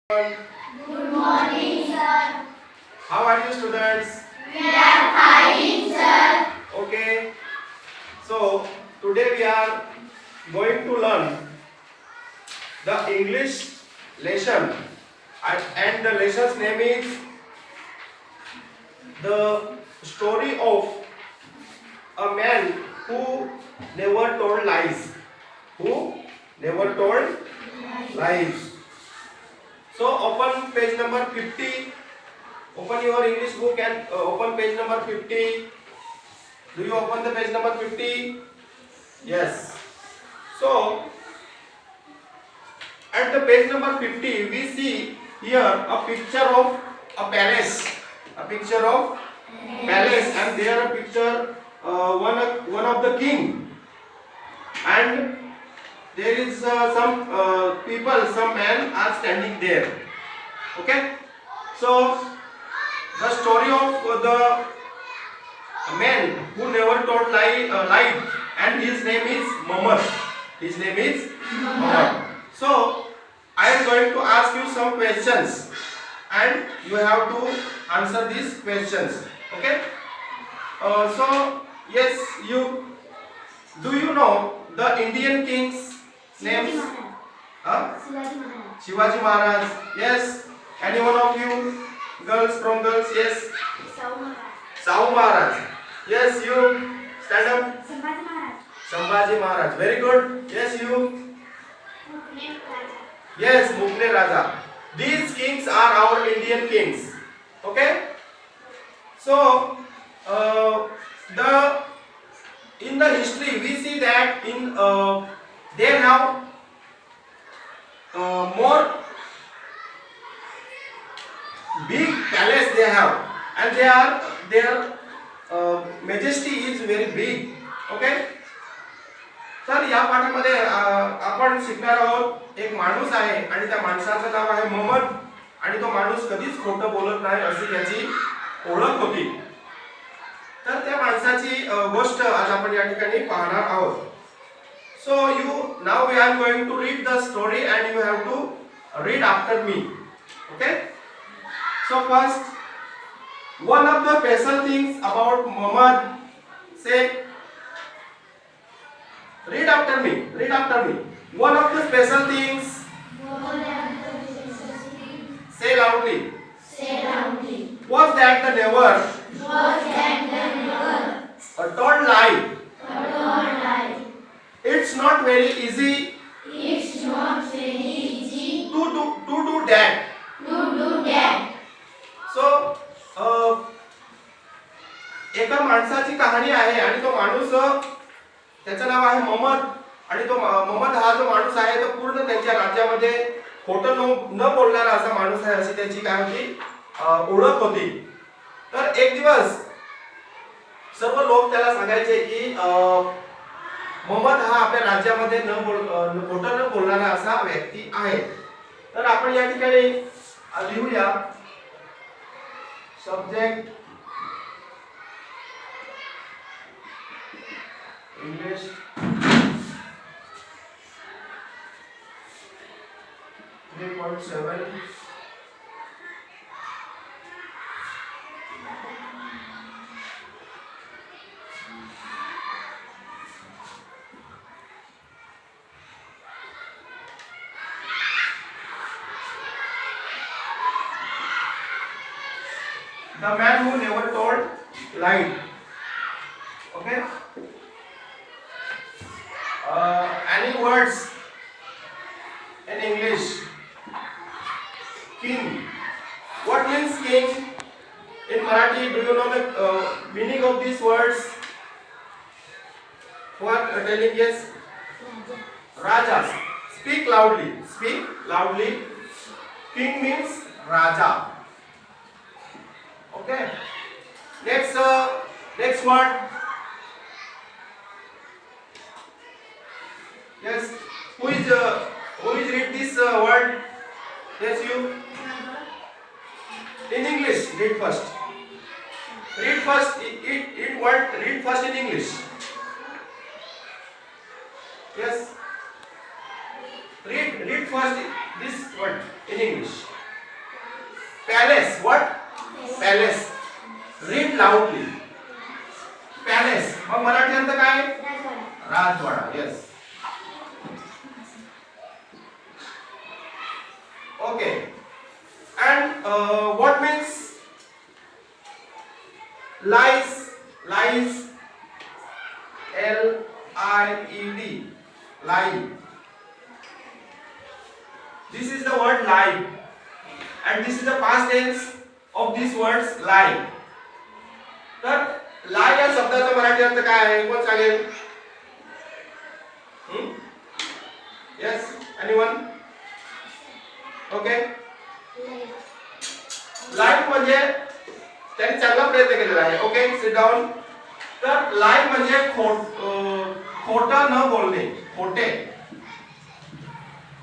Good morning, sir. How are you, students? We are fine, sir. Okay. So today we are going to learn the English lesson, and the lesson's name is the story of a man who never told lies. Who never told lies. So open page number 50. Open your English book and open page number 50. Do you open the page number 50? Yes. So at the page number 50 we see here a picture of a palace. A picture of palace, and there a picture one of the king, and there is some people, some men are standing there. Okay. So the story of the man who never told lied, and his name is Muhammad. His name is Muhammad. So I am going to ask you some questions, and you have to answer these questions. Okay. So yes, do you know the Indian king's names? Shivaji Maharaj. Yes. Any one of you girls from girls? Yes. Sahu Maharaj. Yes, you stand up. Sambhaji Maharaj. Very good. Yes, you. Yes, Mughal Raja. These kings are our Indian kings. Okay. So in the history we see that they have more big palace they have, and their majesty is very big. Okay. तर या पाठामध्ये आपण शिकणार आहोत एक माणूस आहे, आणि त्या माणसाचं नाव आहे मोहम्मद, आणि तो माणूस कधीच खोटं बोलत नाही अशी त्याची ओळख होती. तर त्या माणसाची गोष्ट आज आपण या ठिकाणी पाहणार आहोत. So now we are going to read the story, and you have to read after me. Okay. So first, one of the special things about Muhammad, say, read after me. Read after me. One of the special things. Say loudly. Was that the never. Told lie. It's not very easy. To do that. So एका माणसाची कहाणी आहे, आणि तो माणूस, त्याचं नाव आहे मोहम्मद, आणि तो मोहम्मद हा जो माणूस आहे तो पूर्ण त्यांच्या राज्यामध्ये खोटं न बोलणारा असा माणूस आहे, अशी त्याची काय होती ओळख होती. तर एक दिवस सर्व लोक त्याला सांगायचे की मोहम्मद हा आपल्या राज्यामध्ये खोटं न बोलणारा असा व्यक्ती आहे. तर आपण या ठिकाणी लिहूया subject English, The man who never told lied. Okay. Any words in English? King. What means king in Marathi? Do you know the meaning of these words? What telling? Yes. Raja. Speak loudly. Speak loudly. King means Raja. Okay. Next word. Yes. Who is read this word? Yes, you. In English, read first. Read first. Read first in English. Yes. Read first this word in English. Okay. And what means lies? Lies. L-I-E-D. Lie. This is the word lie. And this is the past tense of these words lie. तर lie या शब्दाचा मराठी अर्थ काय आहे कोण सांगेल? Yes, anyone? Okay. lie म्हणजे त्यांनी चांगला प्रयत्न केलेला आहे. Okay, sit down. तर lie म्हणजे खोटं न बोलणे, खोटे.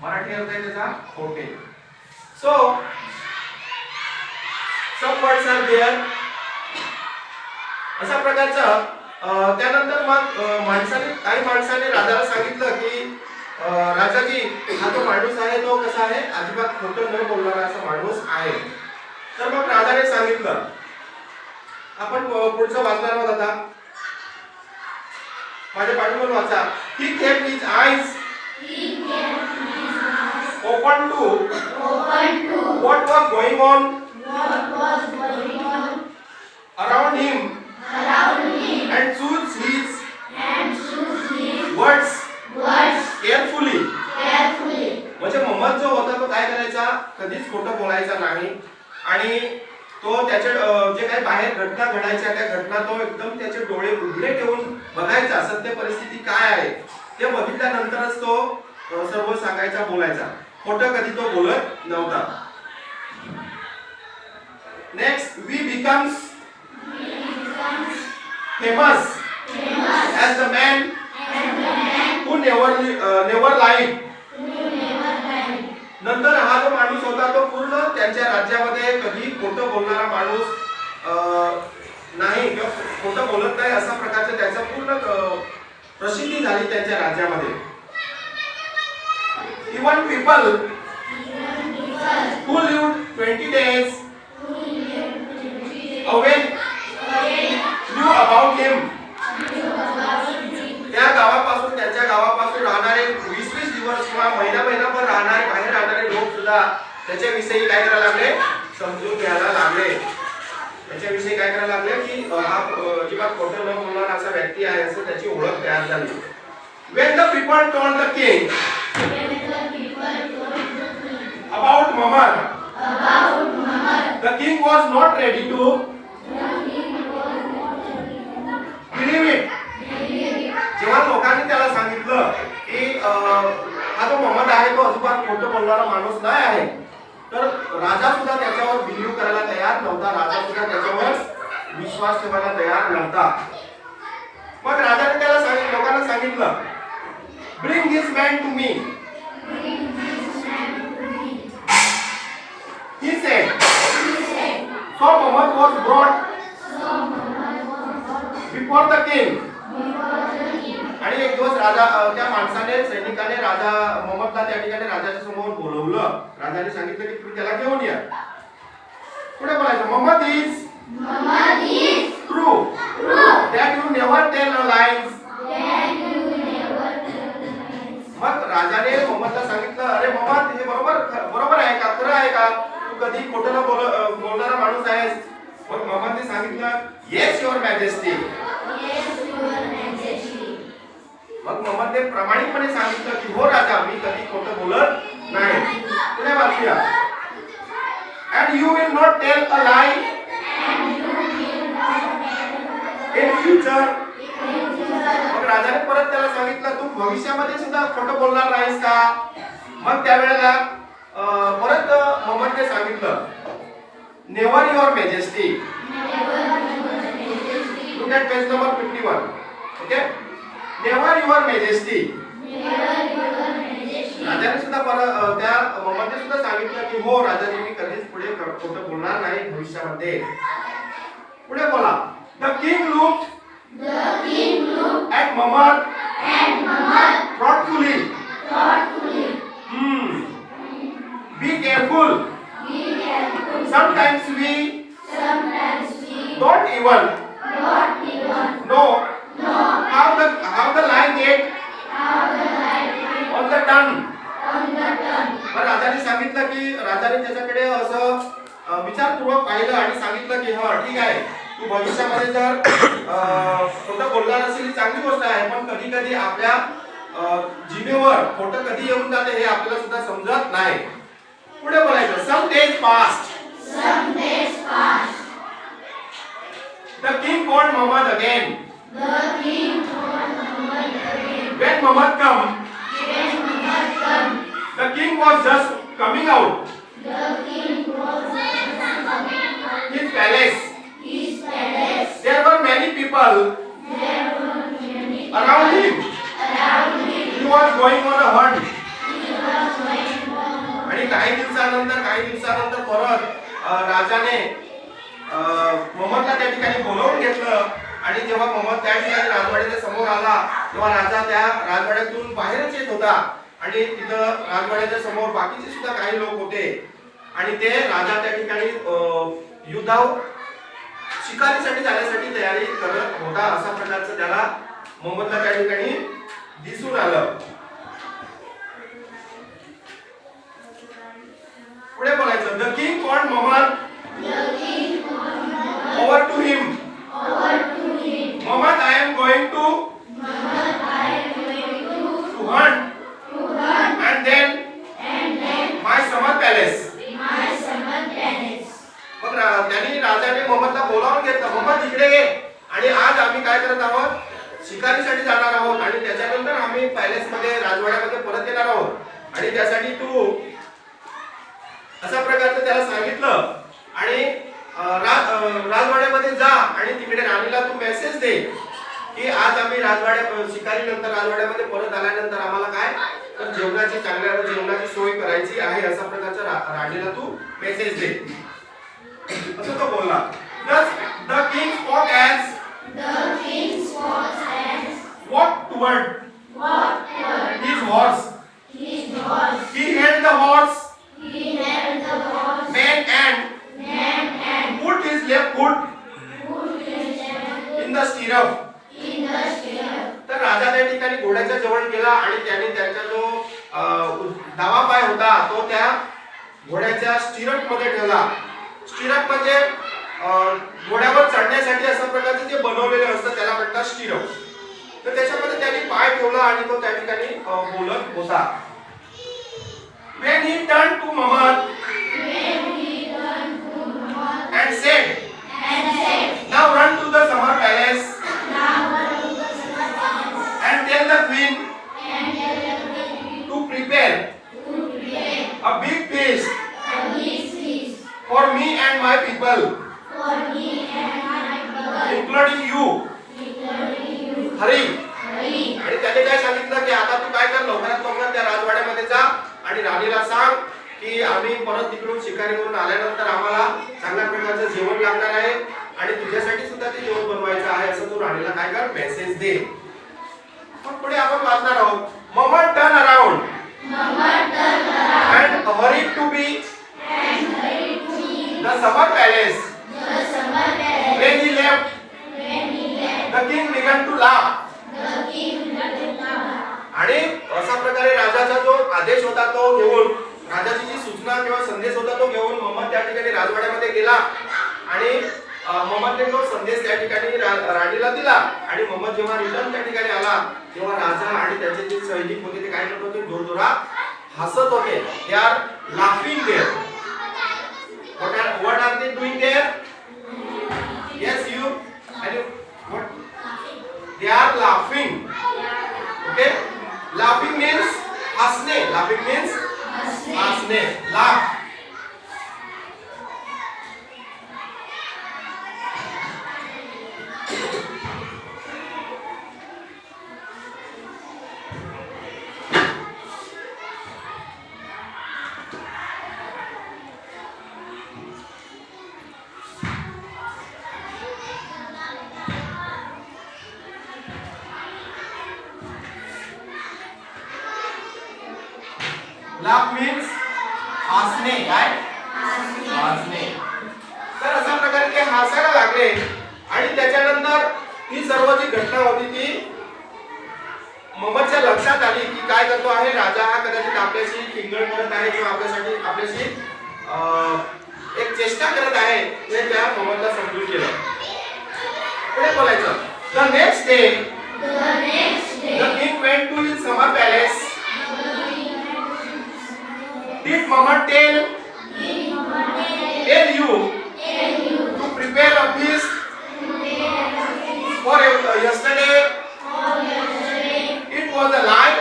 मराठी अर्थ आहे त्याचा खोटे. So some words are there. अशा प्रकारचं त्यानंतर मग काही माणसाने राजाला सांगितलं की राजाजी हा तो माणूस आहे तो कसा आहे अजिबात खोटं न बोलणारा असा माणूस आहे. तर मग राजाने सांगितलं आपण पुढचं वाचणार आहोत आता माझ्या पाठीवर वाचा. He kept his eyes open to what was going on around him and choose his words carefully. म्हणजे मोहम्मद जो होता तो काय करायचा कधीच खोटं बोलायचा नाही आणि तो त्याचे जे काही बाहेर घटना घडायच्या त्या घटना तो एकदम त्याचे डोळे उघडे ठेवून बघायचा. सत्य परिस्थिती काय आहे ते बघितल्यानंतरच तो सर्व सांगायचा बोलायचा. खोटं कधी तो बोलत नव्हता. Next we becomes famous as the man who never lied. नंतर हा जो माणूस होता तो पूर्ण त्यांच्या राज्यामध्ये कधी खोटं बोलणारा माणूस नाही किंवा खोटं बोलत नाही अशा प्रकारचे त्याचा पूर्ण प्रसिद्धी झाली त्यांच्या राज्यामध्ये. Even people who lived 20 days away knew about him. त्या गावापासून त्यांच्या गावापासून राहणारे 20-20 दिवस किंवा महिनाभर राहणारे बाहेर राहणारे लोक सुद्धा त्याच्याविषयी काय करायला लागले समजून घ्यायला लागले. त्याच्याविषयी काय करायला लागले की हा अजिबात खोटं न बोलणारा असा व्यक्ती आहे असं त्याची ओळख तयार झाली. When the people told the king about Muhammad, the king was not ready to believe it. जेव्हा लोकांनी त्याला सांगितलं की हा जो मोहम्मद आहे तो अजिबात खोटं बोलणारा माणूस नाही आहे तर राजा सुद्धा त्याच्यावर बिलीव्ह करायला तयार नव्हता. राजा सुद्धा त्याच्यावर विश्वास ठेवायला तयार नव्हता. मग राजाने त्याला लोकांना सांगितलं Bring this man to me. He said. So Muhammad was brought before the king. आणि एक दिवस राजा त्या माणसाने सैनिकाने राजा मोहम्मदला त्या ठिकाणी राजाच्या समोर बोलवलं. राजाने सांगितलं की तुम्ही त्याला घेऊन या. पुढे बोलायचं Muhammad is true that you never tell a lies. मग राजाने मोहम्मदला सांगितलं अरे मोहम्मद हे बरोबर आहे का खरं आहे का तू कधी खोटं न बोलणारा माणूस आहेस. मग मोहम्मदने सांगितलं येस युअर मॅजेस्टी. मग मोहम्मदने प्रामाणिकपणे सांगितलं की हो राजा मी कधी खोटं बोलत नाही. पुढे वाचूया and you will not tell a lie in future. मग राजाने परत त्याला सांगितलं तू भविष्यामध्ये सुद्धा खोटं बोलणार नाहीस का. मग त्यावेळेला परत मोहम्मदने सांगितलं never your majesty. Look at page number 51. Okay never your majesty. राजाने सुद्धा त्या मोहम्मदने सुद्धा सांगितलं की हो राजाजी मी कधीच पुढे खोटं बोलणार नाही भविष्यामध्ये. पुढे बोला the king looked at Muhammad thoughtfully. Be careful. Sometimes we don't even know how the lie get on the tongue. राजाने सांगितलं की राजाने त्याच्याकडे असं विचारपूर्वक पाहिलं आणि सांगितलं की हा ठीक आहे, तू भविष्यामध्ये जर खोटं बोलणार असेल ही चांगली गोष्ट आहे, पण कधी कधी आपल्या जिभेवर खोटं कधी येऊन जाते हे आपल्याला सुद्धा समजत नाही. पुढे बोलायचं. Some days passed. Some days passed. The king called Muhammad again. The king called Muhammad again. When Muhammad come, the king was just coming out. The king was just coming out. His palace. His palace. There were many people There were many around him. around him. He was going on a hunt. He was going on. आणि काही दिवसानंतर परत राजाने मोहम्मदला त्या ठिकाणी बोलावून घेतलं आणि जेव्हा मोहम्मद त्या ठिकाणी राजवाड्याच्या समोर आला तेव्हा राजा त्या राजवाड्यातून बाहेरच येत होता आणि तिथं राजवाड्याच्या समोर बाकीचे सुद्धा काही लोक होते आणि ते राजा त्या ठिकाणी युद्धावर शिकारीसाठी जाण्यासाठी तयारी करत होता असा प्रकारचं त्याला मोहम्मदला त्या ठिकाणी दिसून आलं. पुढे बोलायचं. The king called Muhammad over to him. Muhammad, I am going to hunt and then my summer palace. मग त्यांनी राजाने मोहम्मदला बोलावून घेतलं. मोहम्मद इकडे ये आणि आज आम्ही काय करत आहोत, शिकारीसाठी जाणार आहोत आणि त्याच्यानंतर आम्ही पॅलेस मध्ये राजवाड्यामध्ये परत येणार आहोत आणि त्यासाठी तू अशा प्रकारचं त्याला सांगितलं आणि राजवाड्यामध्ये जा आणि तिकडे राणीला तू मेसेज दे की आज आम्ही शिकारी नंतर राजवाड्यामध्ये परत आल्यानंतर आम्हाला काय तर चांगल्या जेवणाची सोय करायची आहे अशा प्रकारचं राणीला तू मेसेज दे असं तो बोलला. The king spoke as walked toward his horse. He held the horse man and put his left foot in the stirrup. तर राजा त्या ठिकाणी घोड्याच्या जवळ गेला आणि त्याने त्याचा जो डावा पाय होता तो त्या घोड्याच्या स्टिरप मध्ये ठेवला. स्टिरप म्हणजे घोड्यावर चढण्यासाठी अशा प्रकारचे जे बनवलेले असतात त्याला म्हणतात स्टिरप. तर त्याच्यामध्ये त्याने पाय ठेवला आणि तो त्या ठिकाणी बोलत होता. When he turned to Muhammad and said, now run to the summer palace and tell the queen to prepare a big feast for me and my people, including you. हरी. आणि त्याने काय सांगितलं की आता तू काय कर, लवकरात लवकर त्या राजवाड्यामध्ये जा आणि राणीला सांग की आम्ही परत तिकडून शिकारी करून आल्यानंतर आम्हाला चांगल्या प्रकारचं जेवण लागणार आहे आणि तुझ्यासाठी सुद्धा ते जेवण बनवायचं आहे असं तू राणीला काय कर मेसेज दे. मग पुढे आपण वाचणार आहोत. Muhammad turned around and hurried to be the summer palace. When he left, the king began to laugh. आणि अशा प्रकारे राजाचा जो आदेश होता तो घेऊन, राजाची जी सूचना किंवा संदेश होता तो घेऊन मोहम्मद त्या ठिकाणी राजवाड्यामध्ये गेला आणि मोहम्मदने तो संदेश त्या ठिकाणी राणीला दिला आणि मोहम्मद जेव्हा रिटर्न त्या ठिकाणी आला तेव्हा राजा आणि त्याचे जे सैनिक होते ते काय करत होते, जोरजोरात हसत होते. They are laughing there. What are they doing there? Yes, you. What? They are laughing. Okay? Laughing means हसणे. Laughing means हसणे. Laugh. Laugh means हसणे. काय? हसणे. तर अशा प्रकारे ते हसायला लागले आणि त्याच्यानंतर ही सर्व जी घटना होती ती मोहम्मदच्या लक्षात आली की काय करतो आहे राजा हा कदाचित आपल्याशी किंगड करत आहे किंवा आपल्याशी एक चेष्टा करत आहे हे त्या मोहम्मदला समजून गेलं. पुढे बोलायचं. The next day the king went to his summer palace. Did Muhammad tell you to prepare a feast for yesterday? It was a lie.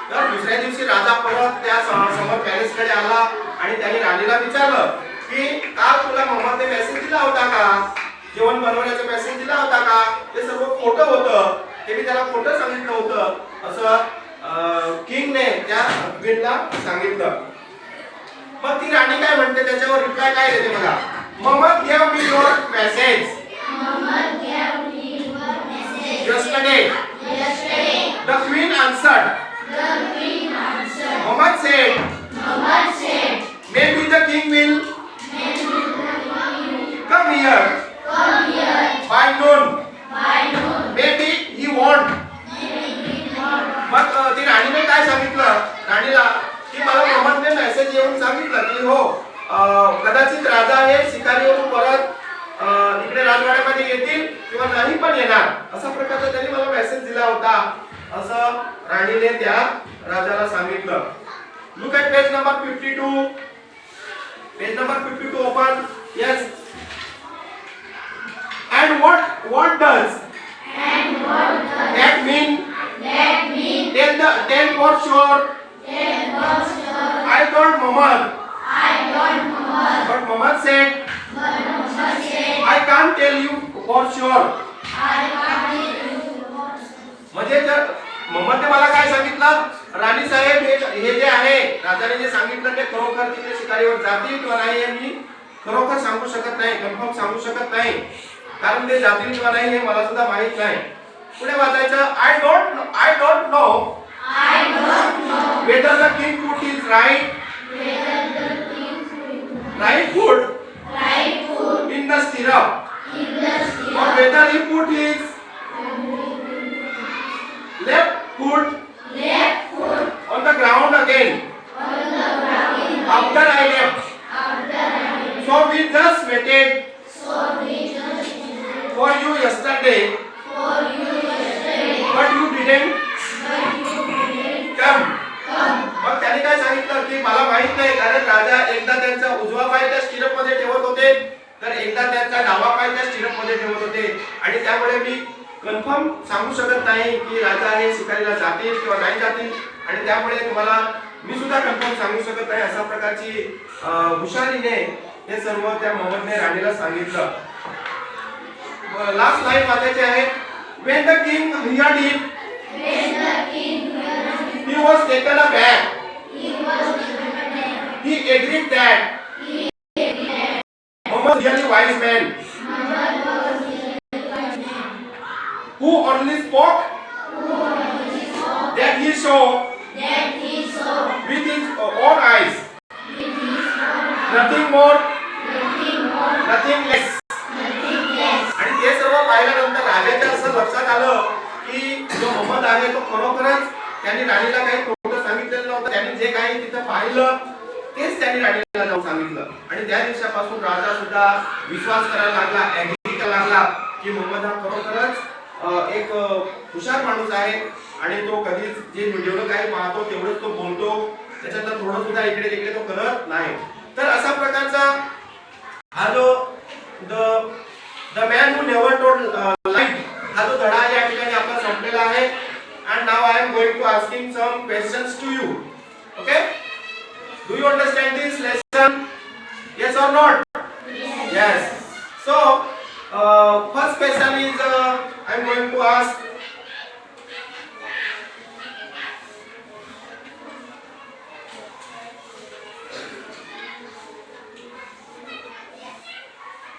तर दुसऱ्या दिवशी राजा परत त्या समर पॅलेस कडे आला आणि त्याने राणीला विचारलं की काल तुला मोहम्मदने मेसेज दिला होता का, जेवण बनवण्याचा मेसेज दिला होता का, ते सर्व खोटं होतं, ते मी त्याला खोटं सांगितलं होतं असं किंगने त्या क्वीनला सांगितलं. मग ती राणी काय म्हणते त्याच्यावर रिप्लाय काय देते बघा. Mohammad gave me your message yesterday. The queen answered. Muhammad said, maybe the king will come here by noon. Maybe he won't. मग ती राणीने काय सांगितलं राणीला की मला मोहम्मदने मेसेज येऊन सांगितलं की हो कदाचित राजा हे शिकारीवरून परत इकडे राजवाड्यामध्ये येतील किंवा नाही पण येणार अशा प्रकारचा त्यांनी मला मेसेज दिला होता असं राणीने त्या राजाला सांगितलं. Look at page number 52. Page number 52 open. Yes. And what does that mean? Tell for sure. I told Muhammad. But Muhammad said, I can't tell you for sure. म्हणजे जर मोहम्मदने मला काय सांगितलं राणी साहेब हे जे आहे राजाने जे सांगितलं ते खरोखर तिथे शिकारीवर जातील किंवा नाही हे मी खरोखर सांगू शकत नाही, कन्फर्म सांगू शकत नाही, कारण ते जातील किंवा नाही हे मला सुद्धा माहित नाही. पुढे वाचायचं. I don't know whether the king put his right foot in the stirrup or whether he put his left foot on the ground again after I left. So we just waited for you yesterday, but you didn't come. मग त्याने काय सांगितलं की मला माहित नाही, कारण राजा एकदा त्यांचा उजवा पाय त्या स्टिरअप मध्ये ठेवत होते तर एकदा त्यांचा डावा पाय त्या स्टिरअप मध्ये ठेवत होते आणि त्यामुळे मी कन्फर्म सांगू शकत नाही की राजा हे शिकारीला जातील किंवा नाही जातील आणि त्यामुळे तुम्हाला मी सुद्धा कन्फर्म सांगू शकत नाही अशा प्रकारची हुशारीने हे सर्व त्या मोहम्मदने राणीला सांगितलं. लास्ट लाईन वाचायची आहे. When the king heard it, he was taken aback. He agreed that Muhammad really wise man who only spoke that he saw with his own eyes, nothing more, nothing less. आणि ते सर्व पाहिल्यानंतर राजाच्या असं लक्षात आलं की जो मोहम्मद आहे तो खरोखरच त्यांनी राणीला काही खोटं सांगितलेलं नव्हतं, त्यांनी जे काही तिथं पाहिलं तेच त्यांनी राणीला जाऊन सांगितलं आणि त्या दिवसापासून राजा सुद्धा विश्वास करायला लागला, ऍग्री करायला लागला की मोहम्मद हा खरोखरच एक हुशार माणूस आहे आणि तो कधीच जे व्हिडिओला काही पाहतो तेवढंच तो बोलतो, त्याच्यात थोडं सुद्धा इकडे तिकडे तो करत नाही. तर अशा प्रकारचा हा जो The man who never told lies हा जो धडा या ठिकाणी आपला संपलेला आहे. And now I am going to asking some questions to you. Okay? Do you understand this lesson? Yes or not? Yes. So, first question is I am going to ask.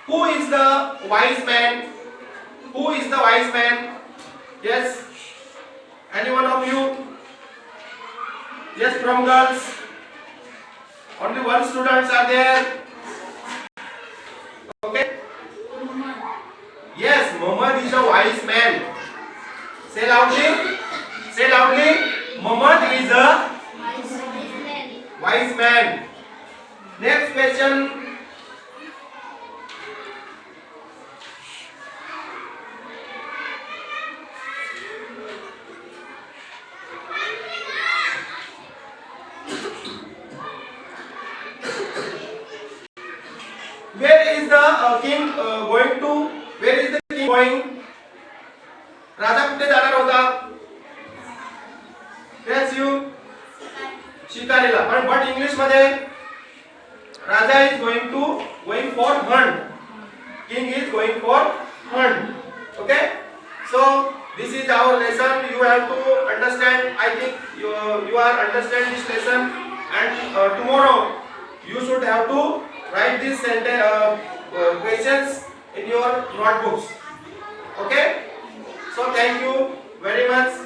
Who is the wise man? Who is the wise man? Yes. Any one of you? Yes, from girls. Only one students are there. Okay. Yes, Muhammad is a wise man. Say loudly. Say loudly. Muhammad is a wise man. Next question. Where is the king going to? Where is the king going? राजा कुठे जाणार होता? Yes, you. शिकारीला. पण but English मध्ये राजा is going for hunt. King is going for hunt. Okay? So this is our lesson. You have to understand. I think you are understand this lesson, and tomorrow you should have to write this sentence questions in your notebooks. Okay? So thank you very much.